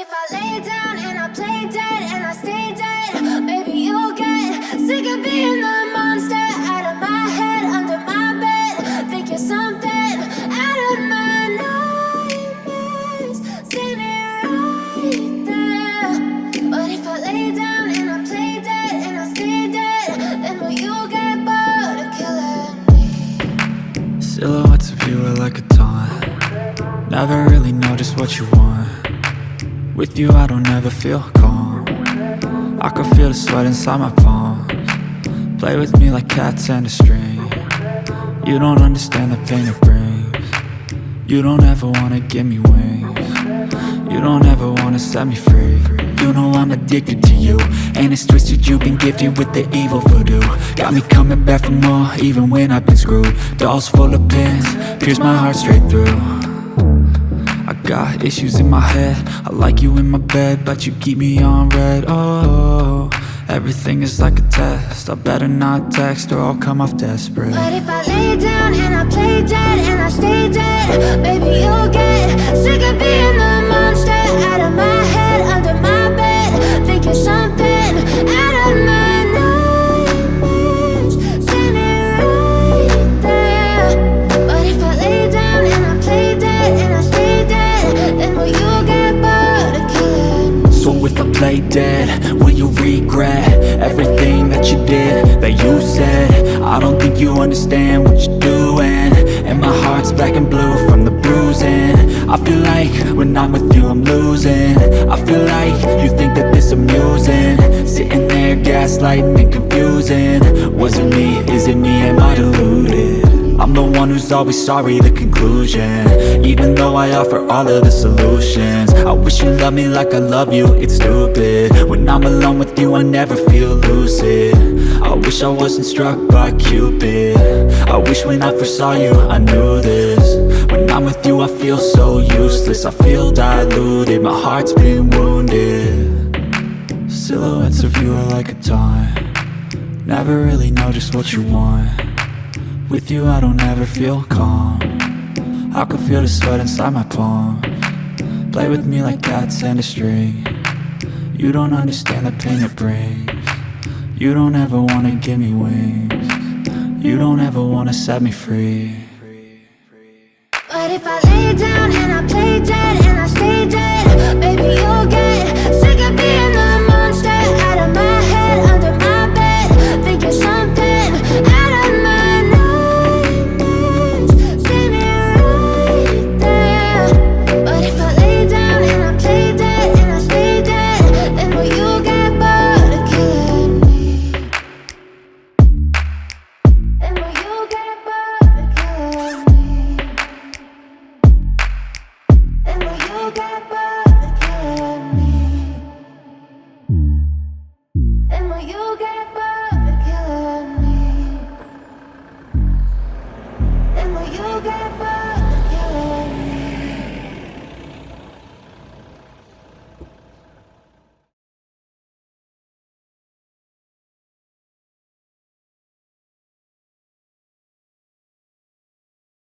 if I lay down and I play dead and I stay dead, maybe you'll get sick of being the monster out of my head, under my bed. Think you're something out of my nightmares, standing right there. But if I lay down and I play dead and I stay dead, then will you get bored of killing me? Silhouettes of you are like a taunt. Never really know just what you want. With you I don't ever feel calm. I can feel the sweat inside my palms. Play with me like cats and a string. You don't understand the pain it brings. You don't ever wanna give me wings. You don't ever wanna set me free. You know I'm addicted to you, and it's twisted, you've been gifted with the evil voodoo. Got me coming back for more, even when I've been screwed. Dolls full of pins, pierce my heart straight through. I got issues in my head, I like you in my bed, but you keep me on red. Oh, everything is like a test, I better not text or I'll come off desperate. But if I lay down and I play dead and I stay dead, maybe you'll get sick of being the monster out of my head, under my bed. Think you're something out of my nightmares, standing right there. But if I lay down and I play dead and I stay dead, then will you get bored of killing me? So if I play dead, will you regret everything that you did, that you said? I don't think you understand what you're doing, and my heart's black and blue from the bruising. I feel like when I'm with you I'm losing. I feel like you think that this amusing, sitting there gaslighting and confusing. Was it me? Is it me? Am I deluded? I'm the one who's always sorry, the conclusion, even though I offer all of the solutions. I wish you loved me like I love you, it's stupid. When I'm alone with you I never feel lucid. I wish I wasn't struck by Cupid. I wish when I first saw you I knew this. When I'm with you I feel so useless, I feel diluted, my heart's been wounded. Silhouettes of you are like a taunt. Never really know just what you want. With you I don't ever feel calm. I can feel the sweat inside my palms. Play with me like cats and a string. You don't understand the pain it brings. You don't ever wanna give me wings. You don't ever wanna set me free. But if I lay down and I play dead and I stay dead,